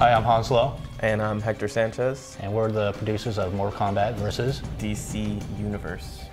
Hi, I'm Hanslow, And I'm Hector Sanchez. and we're the producers of Mortal Kombat versus DC Universe.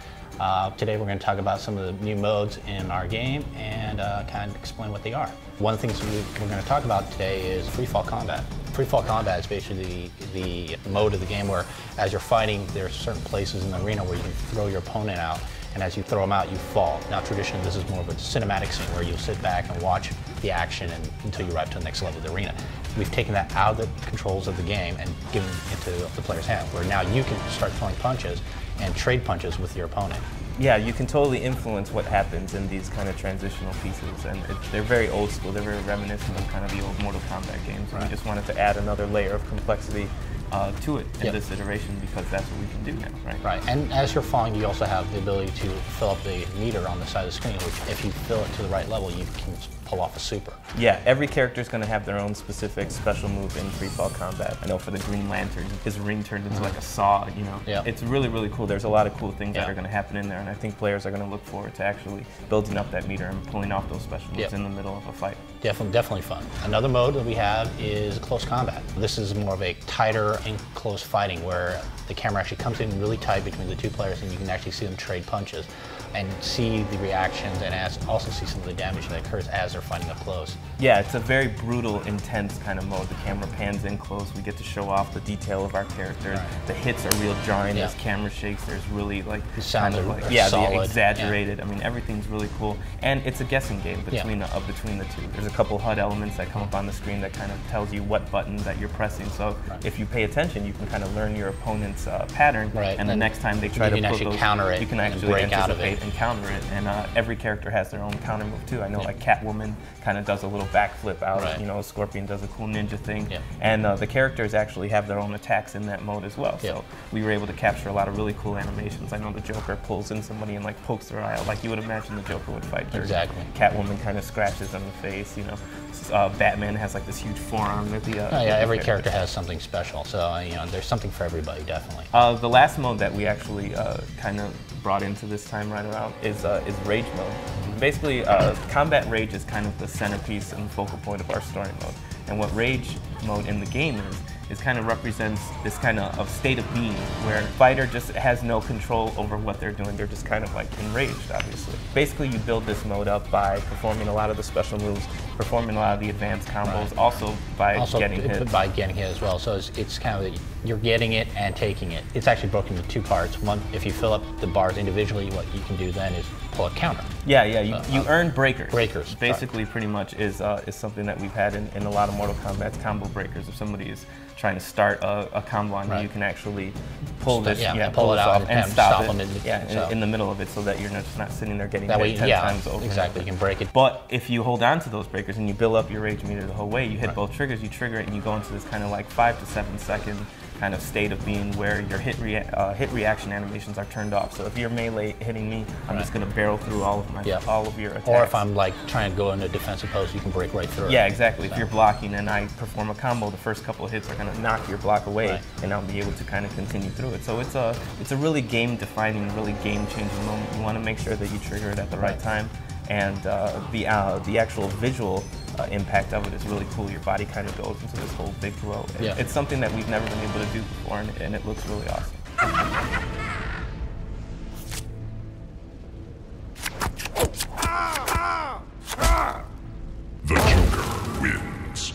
Today we're going to talk about some of the new modes in our game and kind of explain what they are. One of the things we're going to talk about today is free-fall combat. Free-fall combat is basically the mode of the game where as you're fighting, there are certain places in the arena where you can throw your opponent out, and as you throw them out, you fall. Now traditionally this is more of a cinematic scene where you sit back and watch the action until you arrive to the next level of the arena. We've taken that out of the controls of the game and given it into the player's hand, where now you can start throwing punches and trade punches with your opponent. Yeah, you can totally influence what happens in these kind of transitional pieces, and they're very old school. They're very reminiscent of kind of the old Mortal Kombat games. And we just wanted to add another layer of complexity to it in this iteration because that's what we can do now, right? Right, and as you're falling, you also have the ability to fill up the meter on the side of the screen, which if you fill it to the right level, you can pull off a super. Yeah, every character is going to have their own specific special move in free-fall combat. I know for the Green Lantern, his ring turned into like a saw, you know. Yeah. It's really, really cool. There's a lot of cool things that are going to happen in there, and I think players are going to look forward to actually building up that meter and pulling off those special moves in the middle of a fight. Definitely fun. Another mode that we have is close combat. This is more of a tighter and close fighting where the camera actually comes in really tight between the two players and you can actually see them trade punches and see the reactions and also see some of the damage that occurs as they're fighting up close. Yeah, it's a very brutal, intense kind of mode. The camera pans in close. We get to show off the detail of our characters. Right. The hits are real jarring. As camera shakes, there's really like the sound kind of like the exaggerated. I mean, everything's really cool, and it's a guessing game between the two. There's a couple HUD elements that come up on the screen that kind of tells you what button that you're pressing. So if you pay attention, you can kind of learn your opponent's pattern, and the next time they try to put those, counter it, you can actually break out of it and counter it. And every character has their own counter move too. I know like Catwoman kind of does a little backflip out. You know, Scorpion does a cool ninja thing. And the characters actually have their own attacks in that mode as well. So we were able to capture a lot of really cool animations. I know the Joker pulls in somebody and like pokes their eye out, like you would imagine the Joker would fight. Exactly. Catwoman kind of scratches on the face. You know, Batman has like this huge forearm that the every character has something special. So you know, there's something for everybody, definitely. The last mode that we actually kind of brought into this time right around is Rage mode. Basically, Combat Rage is kind of the centerpiece and focal point of our story mode. And what Rage mode in the game is kind of represents this kind of state of being where the fighter just has no control over what they're doing. They're just kind of like enraged, obviously. Basically, you build this mode up by performing a lot of the special moves, performing a lot of the advanced combos, also by getting hit. By getting hit as well. So it's kind of, you're getting it and taking it. It's actually broken into two parts. One, if you fill up the bars individually, what you can do then is pull a counter. Yeah, you earn breakers. Breakers. Basically, pretty much is something that we've had in a lot of Mortal Kombat, combo breakers. If somebody is trying to start a combo on you, you can actually pull this, pull it out and stop them in the middle of it, so that you're just not sitting there getting hit 10 times over. Exactly, you can break it. But if you hold on to those breakers and you build up your rage meter the whole way, you hit both triggers, you trigger it, and you go into this kind of like 5 to 7 second kind of state of being where your hit reaction animations are turned off. So if you're melee hitting me, I'm just going to barrel through all of your attacks. Or if I'm like trying to go into a defensive pose, you can break right through it. Yeah, exactly. So if you're blocking and I perform a combo, the first couple of hits are going to knock your block away, and I'll be able to kind of continue through it. So it's a really game-defining, really game-changing moment. You want to make sure that you trigger it at the right time, and the actual visual impact of it is really cool. Your body kind of goes into this whole big glow. It's something that we've never been able to do before, and it looks really awesome. The Joker wins.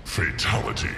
Fatality.